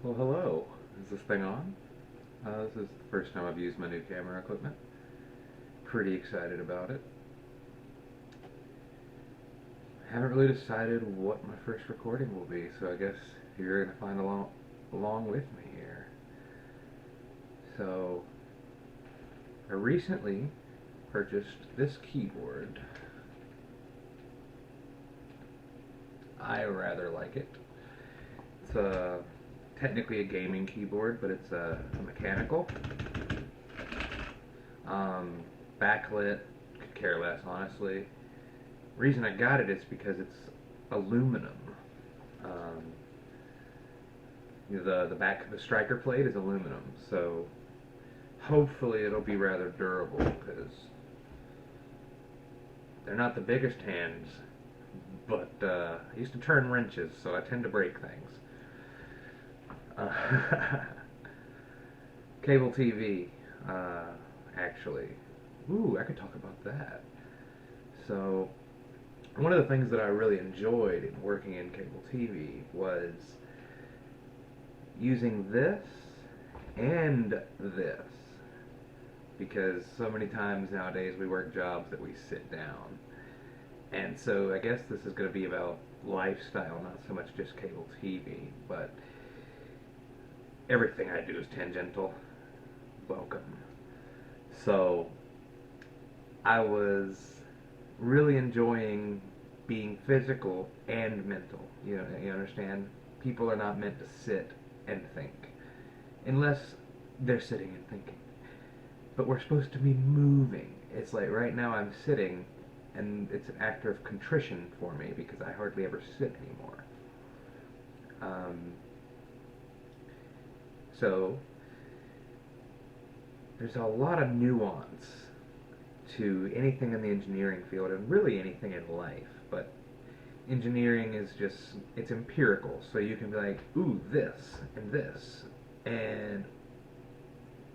Well, hello. Is this thing on? This is the first time I've used my new camera equipment. Pretty excited about it. Haven't really decided what my first recording will be, so I guess you're going to find along with me here. So, I recently purchased this keyboard. I rather like it. It's technically a gaming keyboard, but it's a mechanical. Um, Backlit, could care less, honestly. Reason I got it is because it's aluminum. Um, the back of the striker plate is aluminum, so hopefully it'll be rather durable because they're not the biggest hands, but I used to turn wrenches, so I tend to break things. Cable TV, actually. Ooh, I could talk about that. So, one of the things that I really enjoyed in working in cable TV was using this and this. Because so many times nowadays we work jobs that we sit down. And so I guess this is going to be about lifestyle, not so much just cable TV, but everything I do is tangential. Welcome. So I was really enjoying being physical and mental. You understand? People are not meant to sit and think unless they're sitting and thinking. But we're supposed to be moving. It's like right now I'm sitting, and it's an act of contrition for me because I hardly ever sit anymore. Um, so there's a lot of nuance to anything in the engineering field and really anything in life, but engineering is just, it's empirical, so you can be like, ooh, this, and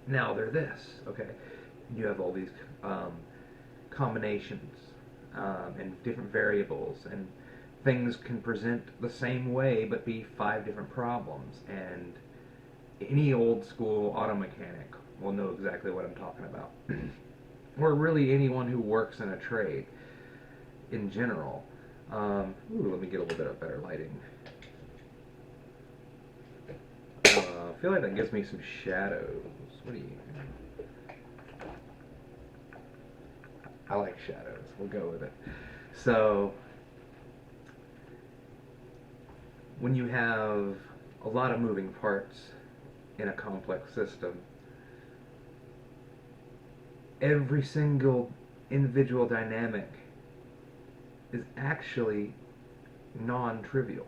now they're this, okay? You have all these combinations and different variables, and things can present the same way but be five different problems, and any old school auto mechanic will know exactly what I'm talking about. Or really anyone who works in a trade in general. Ooh, let me get a little bit of better lighting. I feel like that gives me some shadows. What do you... I like shadows. We'll go with it. So, when you have a lot of moving parts in a complex system, every single individual dynamic is actually non-trivial.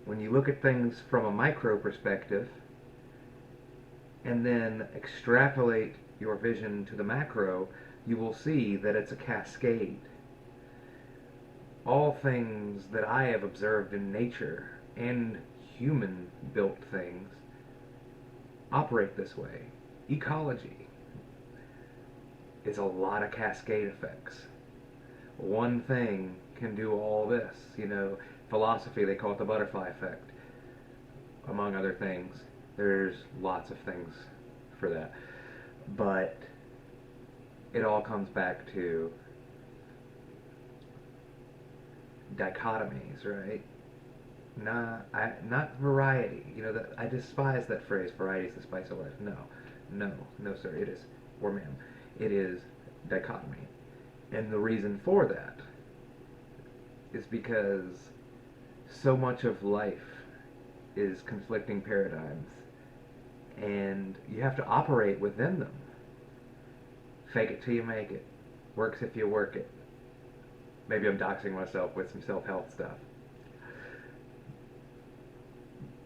When you look at things from a micro perspective and then extrapolate your vision to the macro, you will see that it's a cascade. All things that I have observed in nature and human-built things operate this way. Ecology is a lot of cascade effects. One thing can do all this. Philosophy, they call it the butterfly effect, among other things. There's lots of things for that. But it all comes back to dichotomies, right? Not variety. I despise that phrase, variety is the spice of life. No, sir, it is, or ma'am, it is dichotomy. And the reason for that is because so much of life is conflicting paradigms, and you have to operate within them. Fake it till you make it. Works if you work it. Maybe I'm doxing myself with some self-help stuff.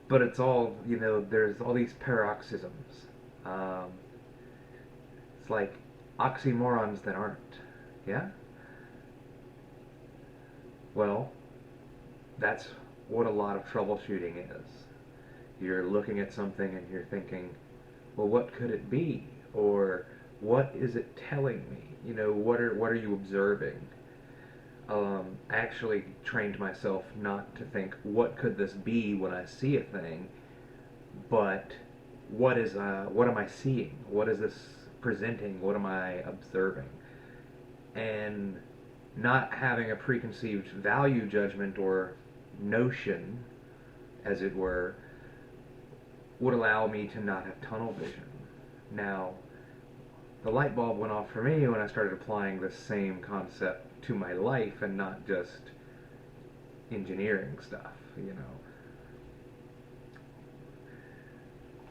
But it's all, there's all these paroxysms. Um, it's like oxymorons that aren't. Yeah? Well, that's what a lot of troubleshooting is. You're looking at something and you're thinking, well, what could it be? Or what is it telling me? What are you observing? I actually trained myself not to think, what could this be when I see a thing, but what am I seeing? What is this presenting? What am I observing? And not having a preconceived value judgment or notion, as it were, would allow me to not have tunnel vision. Now, the light bulb went off for me when I started applying the same concept to my life and not just engineering stuff, you know.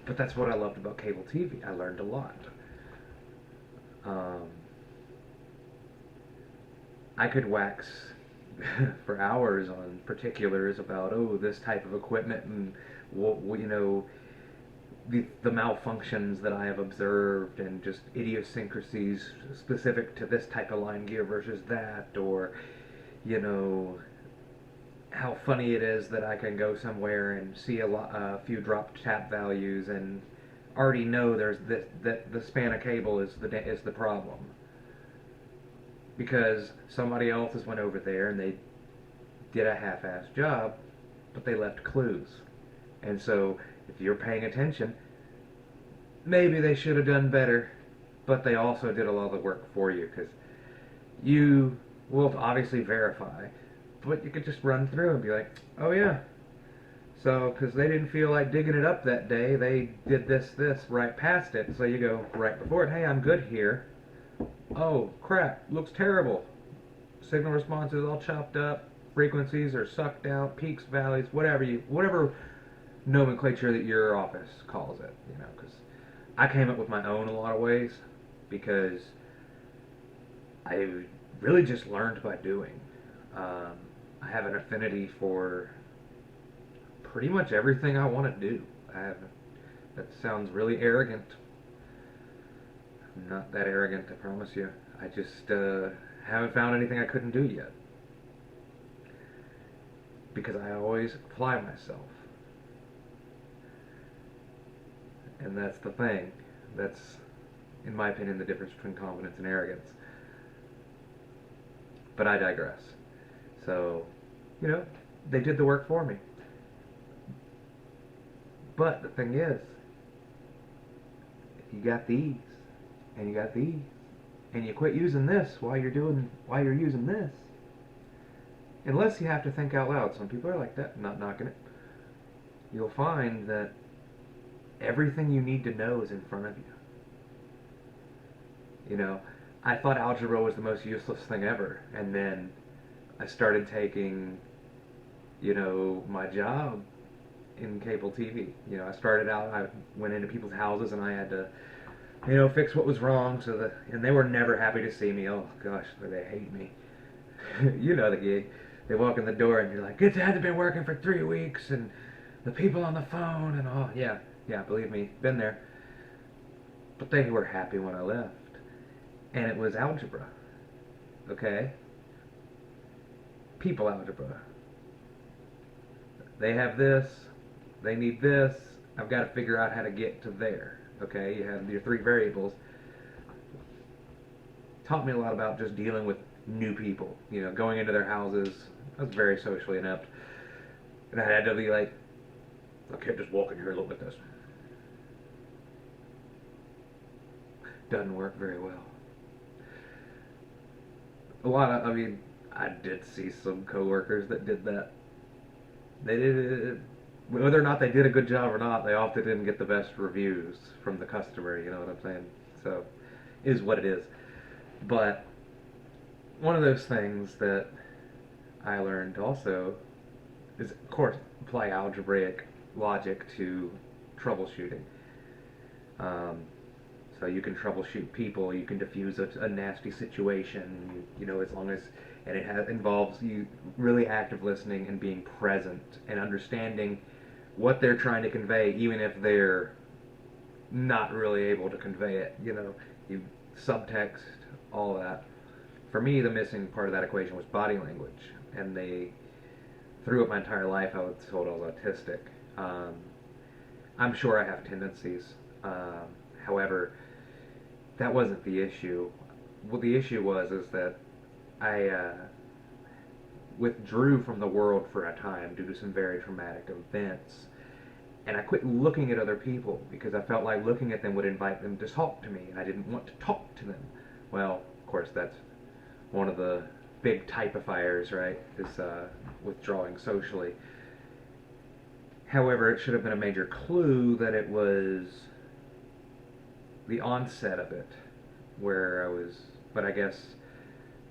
But that's what I loved about cable TV. I learned a lot. Um, I could wax for hours on particulars about, oh, this type of equipment and what, you know, the malfunctions that I have observed and just idiosyncrasies specific to this type of line gear versus that, or, you know, how funny it is that I can go somewhere and see a few drop tap values and already know there's that the span of cable is the problem, because somebody else has went over there and they did a half-assed job, but they left clues. And so if you're paying attention, maybe they should have done better, but they also did a lot of the work for you, because you will obviously verify, but you could just run through and be like, oh yeah, so because they didn't feel like digging it up that day, they did this right past it, so you go right before it, hey, I'm good here. Oh crap, looks terrible. Signal response is all chopped up, frequencies are sucked out, peaks, valleys, whatever nomenclature that your office calls it, you know, because I came up with my own in a lot of ways, because I really just learned by doing. I have an affinity for pretty much everything I want to do. That sounds really arrogant. I'm not that arrogant, I promise you. I just haven't found anything I couldn't do yet. Because I always apply myself. And that's the thing. That's, in my opinion, the difference between confidence and arrogance. But I digress. So, you know, they did the work for me. But the thing is, if you got these, and you got these, and you quit using this while you're using this, unless you have to think out loud, some people are like that, not knocking it, you'll find that everything you need to know is in front of you. You know, I thought algebra was the most useless thing ever, and then I started taking, you know, my job in cable TV. You know, I started out, I went into people's houses and I had to, you know, fix what was wrong, and they were never happy to see me. Oh gosh, they hate me. You know the gig. They walk in the door and you're like, it hasn't been working for 3 weeks, and the people on the phone and all. Yeah, believe me, been there. But they were happy when I left. And it was algebra. Okay? People algebra. They have this, they need this, I've got to figure out how to get to there. Okay? You have your 3 variables. Taught me a lot about just dealing with new people. You know, going into their houses. I was very socially inept. And I had to be like, I can't just walk in here and look at this. Doesn't work very well. I mean, I did see some coworkers that did that. They did it, whether or not they did a good job or not, they often didn't get the best reviews from the customer, you know what I'm saying? So, is what it is. But, one of those things that I learned also is, of course, apply algebraic logic to troubleshooting. Um, so you can troubleshoot people, you can diffuse a nasty situation, you know, as long as, and involves you really active listening and being present and understanding what they're trying to convey, even if they're not really able to convey it, you know, you subtext, all that. For me, the missing part of that equation was body language, and throughout my entire life I was told I was autistic. I'm sure I have tendencies. However, that wasn't the issue. What the issue was is that I withdrew from the world for a time due to some very traumatic events. And I quit looking at other people because I felt like looking at them would invite them to talk to me, and I didn't want to talk to them. Well, of course, that's one of the big typifiers, right? Is withdrawing socially. However, it should have been a major clue that it was the onset of it, where I was, but I guess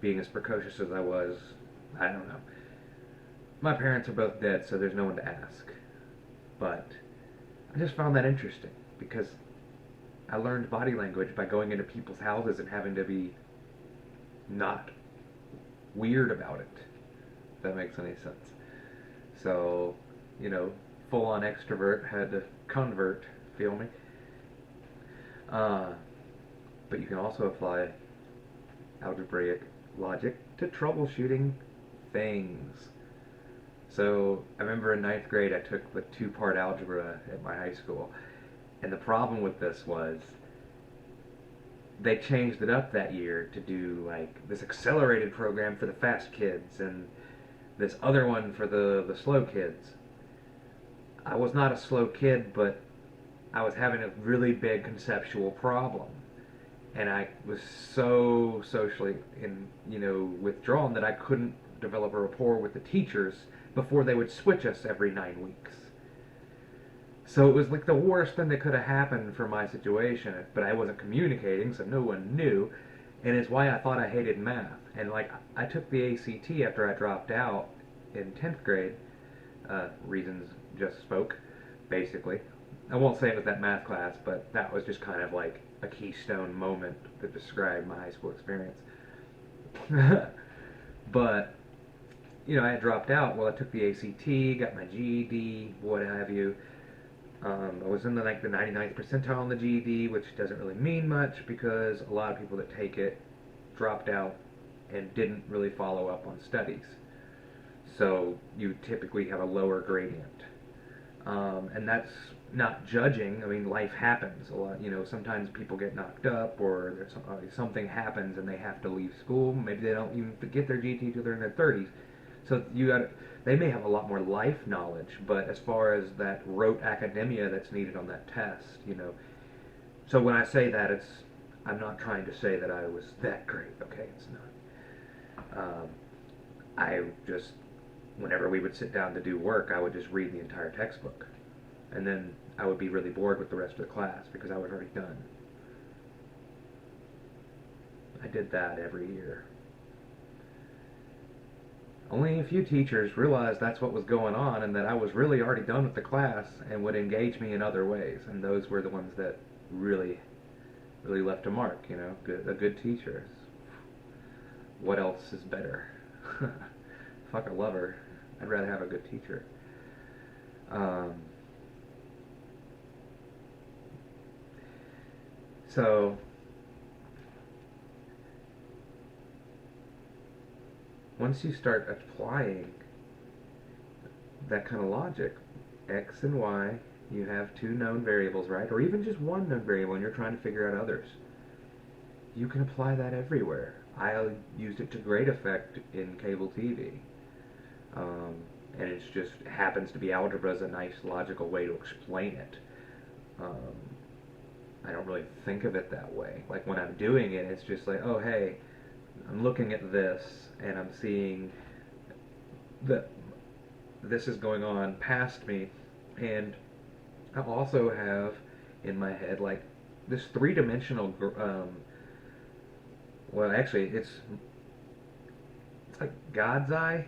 being as precocious as I was, I don't know. My parents are both dead, so there's no one to ask. But I just found that interesting because I learned body language by going into people's houses and having to be not weird about it, if that makes any sense. So, full on extrovert had to convert, feel me? Uh, but you can also apply algebraic logic to troubleshooting things. So I remember in ninth grade I took the two-part algebra at my high school, and the problem with this was they changed it up that year to do like this accelerated program for the fast kids and this other one for the slow kids. I was not a slow kid, but I was having a really big conceptual problem. And I was so socially withdrawn that I couldn't develop a rapport with the teachers before they would switch us every 9 weeks. So it was like the worst thing that could have happened for my situation, but I wasn't communicating, so no one knew, and it's why I thought I hated math. And like I took the ACT after I dropped out in 10th grade, reasons just spoke, basically. I won't say it was that math class, but that was just kind of like a keystone moment that described my high school experience. But I had dropped out. Well, I took the ACT, got my GED, what have you. I was in the 99th percentile on the GED, which doesn't really mean much because a lot of people that take it dropped out and didn't really follow up on studies. So you typically have a lower gradient. And that's not judging. I mean, life happens a lot. Sometimes people get knocked up, or something happens and they have to leave school. Maybe they don't even get their GT till they're in their 30s. So they may have a lot more life knowledge, but as far as that rote academia that's needed on that test, So when I say that, I'm not trying to say that I was that great. Okay, it's not. I just, whenever we would sit down to do work, I would just read the entire textbook. And then I would be really bored with the rest of the class because I was already done. I did that every year. Only a few teachers realized that's what was going on and that I was really already done with the class and would engage me in other ways. And those were the ones that really, really left a mark, a good teacher. What else is better? Fuck a lover. I'd rather have a good teacher. So once you start applying that kind of logic, X and Y, you have two known variables, right? Or even just one known variable and you're trying to figure out others. You can apply that everywhere. I used it to great effect in cable TV. And it just happens to be algebra is a nice logical way to explain it. I don't really think of it that way. Like when I'm doing it, it's just like, oh hey, I'm looking at this and I'm seeing that this is going on past me, and I also have in my head like this three-dimensional well actually it's like God's eye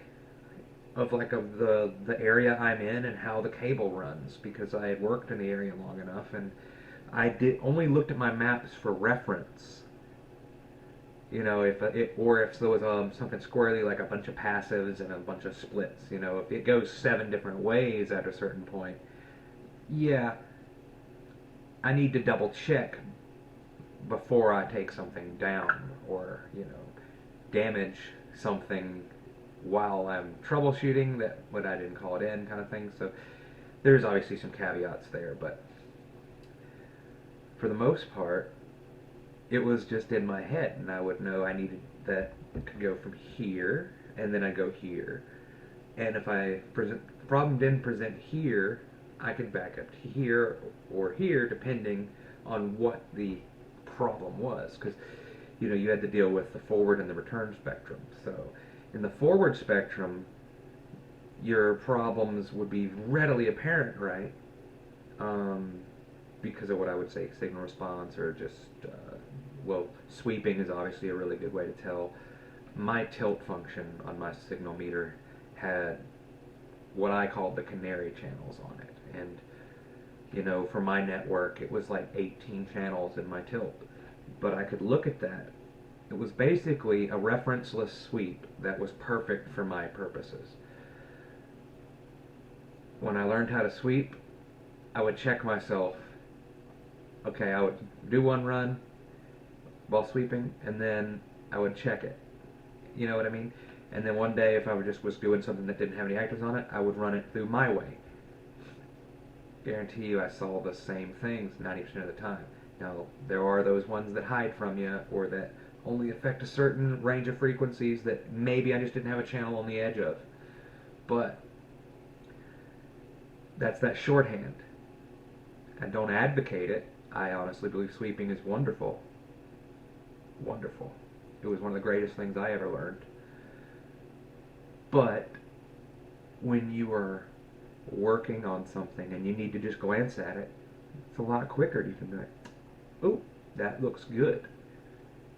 of the area I'm in and how the cable runs, because I had worked in the area long enough and I did only looked at my maps for reference. If there was something squirrely like a bunch of passives and a bunch of splits, if it goes 7 different ways at a certain point, yeah, I need to double check before I take something down or damage something while I'm troubleshooting that what I didn't call it in kind of thing. So there's obviously some caveats there, but for the most part, it was just in my head, and I would know I needed that to go from here and then I go here. And if the problem didn't present here, I could back up to here or here, depending on what the problem was. Because you had to deal with the forward and the return spectrum. So in the forward spectrum, your problems would be readily apparent, right? Because of what I would say, signal response, or just, well, sweeping is obviously a really good way to tell. My tilt function on my signal meter had what I called the canary channels on it. And, for my network, it was like 18 channels in my tilt. But I could look at that. It was basically a referenceless sweep that was perfect for my purposes. When I learned how to sweep, I would check myself. Okay, I would do one run while sweeping, and then I would check it. You know what I mean? And then one day, if I was doing something that didn't have any actives on it, I would run it through my way. Guarantee you I saw the same things 90% of the time. Now, there are those ones that hide from you, or that only affect a certain range of frequencies that maybe I just didn't have a channel on the edge of. But that's that shorthand. I don't advocate it. I honestly believe sweeping is wonderful. Wonderful. It was one of the greatest things I ever learned. But when you are working on something and you need to just glance at it, it's a lot quicker. You can be like, oh, that looks good.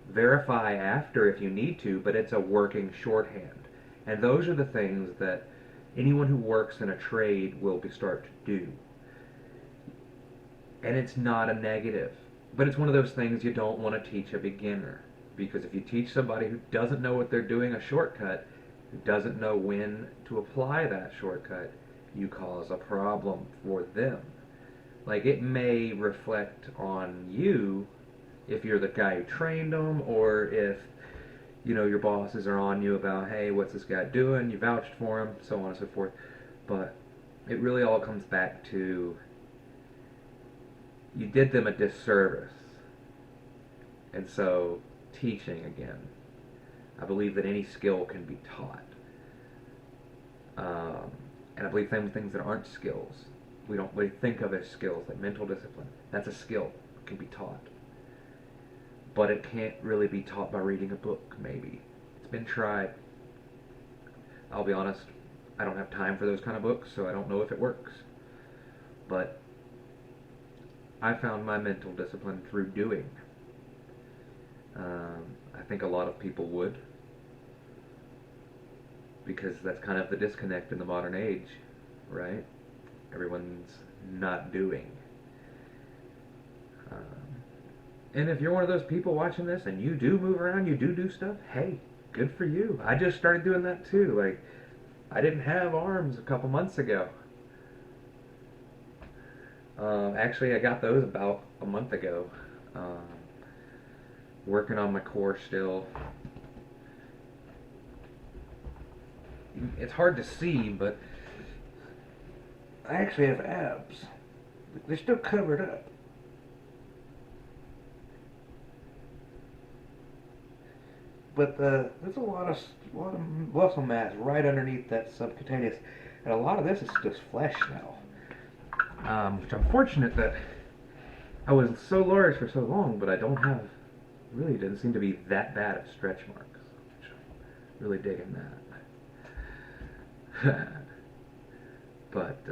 Verify after if you need to, but it's a working shorthand. And those are the things that anyone who works in a trade will start to do. And it's not a negative, but it's one of those things you don't want to teach a beginner. Because if you teach somebody who doesn't know what they're doing a shortcut, who doesn't know when to apply that shortcut, you cause a problem for them. Like, it may reflect on you if you're the guy who trained them, or if your bosses are on you about, hey, what's this guy doing? You vouched for him, so on and so forth. But it really all comes back to, you did them a disservice. And so, teaching again. I believe that any skill can be taught. And I believe things that aren't skills, we don't really think of as skills, like mental discipline. That's a skill. It can be taught. But it can't really be taught by reading a book, maybe. It's been tried. I'll be honest, I don't have time for those kind of books, so I don't know if it works. But I found my mental discipline through doing. I think a lot of people would, because that's kind of the disconnect in the modern age, right? Everyone's not doing. And if you're one of those people watching this and you do move around, you do stuff, hey, good for you. I just started doing that too. Like, I didn't have arms a couple months ago. Actually, I got those about a month ago. Working on my core still. It's hard to see, but I actually have abs. They're still covered up. But there's a lot of muscle mass right underneath that subcutaneous, and a lot of this is just flesh now. Which I'm fortunate that I was so large for so long, but I don't have, really doesn't seem to be that bad of stretch marks. Which I'm really digging that. But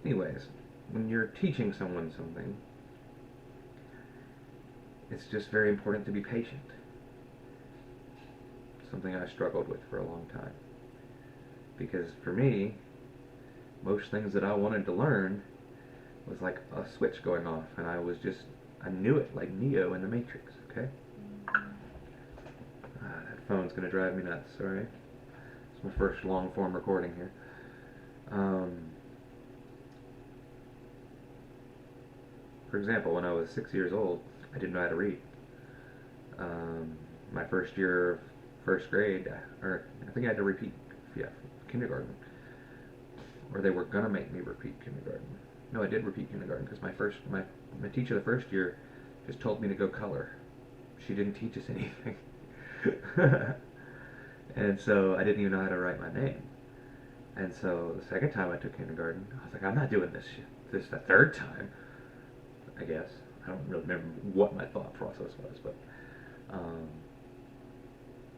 anyways, when you're teaching someone something, it's just very important to be patient. Something I struggled with for a long time. Because for me, most things that I wanted to learn was like a switch going off, and I knew it like Neo in the Matrix, okay? That phone's gonna drive me nuts, sorry. It's my first long form recording here. For example, when I was 6 years old, I didn't know how to read. My first year of first grade, or I think I had to repeat, kindergarten. Or they were gonna make me repeat kindergarten. No, I did repeat kindergarten because my teacher the first year just told me to go color. She didn't teach us anything. And so I didn't even know how to write my name. And so the second time I took kindergarten, I was like, I'm not doing this shit. This is the third time, I guess. I don't really remember what my thought process was, but um,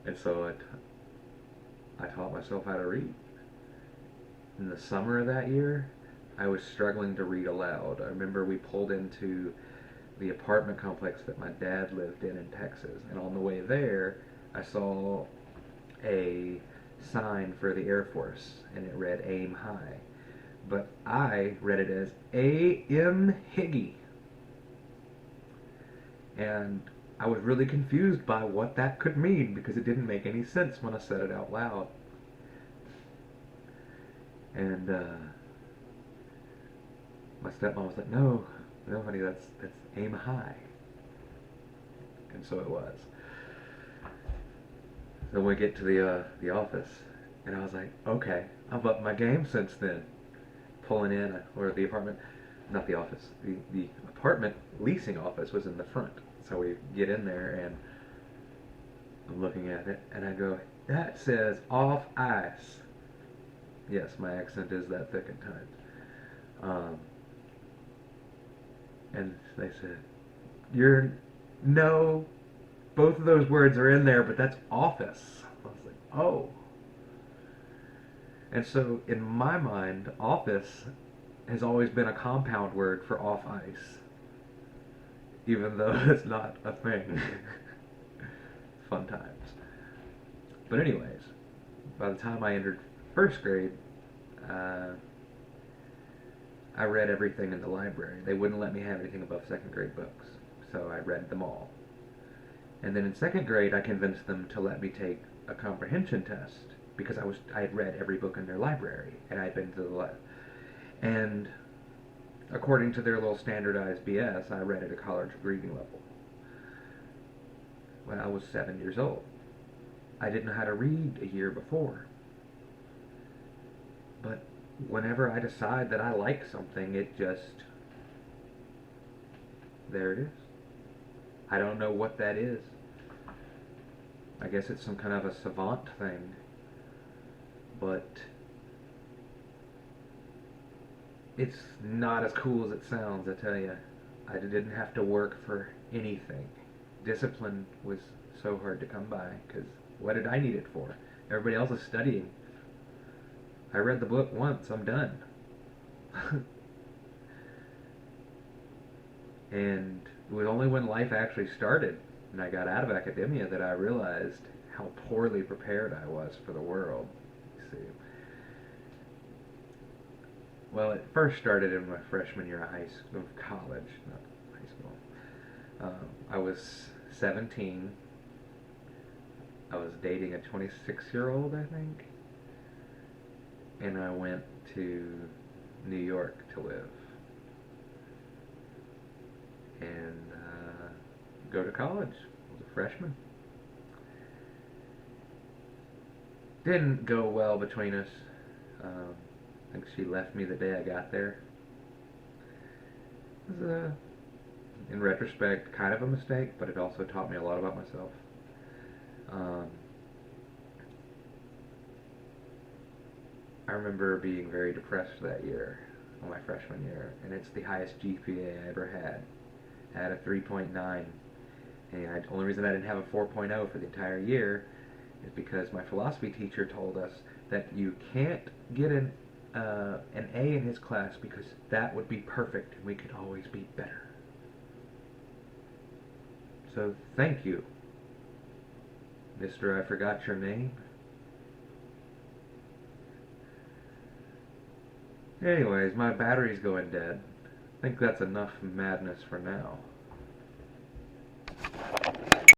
and so I taught myself how to read. In the summer of that year, I was struggling to read aloud. I remember we pulled into the apartment complex that my dad lived in Texas, and on the way there, I saw a sign for the Air Force, and it read Aim High. But I read it as A.M. Higgy. And I was really confused by what that could mean because it didn't make any sense when I said it out loud. And my stepmom was like, "No, no, honey, that's Aim High." And so it was. Then we get to the office, and I was like, "Okay, I've upped my game since then." Pulling in, or the apartment, not the office, the apartment leasing office was in the front. So we get in there, and I'm looking at it, and I go, "That says off ice." Yes, my accent is that thick at times. And they said, "You're no, both of those words are in there, but that's office." I was like, "Oh." And so in my mind, office has always been a compound word for off ice, even though it's not a thing. Fun times. But anyways, by the time I entered first grade, uh, I read everything in the library. They wouldn't let me have anything above second grade books, so I read them all. And then in second grade, I convinced them to let me take a comprehension test because I had read every book in their library, and I had been to the and according to their little standardized BS, I read at a college reading level. When I was 7 years old, I didn't know how to read a year before. But whenever I decide that I like something, it just, there it is. I don't know what that is. I guess it's some kind of a savant thing. But it's not as cool as it sounds, I tell you. I didn't have to work for anything. Discipline was so hard to come by, because what did I need it for? Everybody else is studying. I read the book once, I'm done. And it was only when life actually started and I got out of academia that I realized how poorly prepared I was for the world. You see. Well, it first started in my freshman year of college, not high school. I was 17. I was dating a 26-year-old, I think. And I went to New York to live. And go to college. I was a freshman. Didn't go well between us. I think she left me the day I got there. It was, in retrospect, kind of a mistake, but it also taught me a lot about myself. I remember being very depressed that year, my freshman year, and it's the highest GPA I ever had. I had a 3.9, and the only reason I didn't have a 4.0 for the entire year is because my philosophy teacher told us that you can't get an A in his class because that would be perfect and we could always be better. So thank you, Mr. I forgot your name. Anyways, my battery's going dead. I think that's enough madness for now.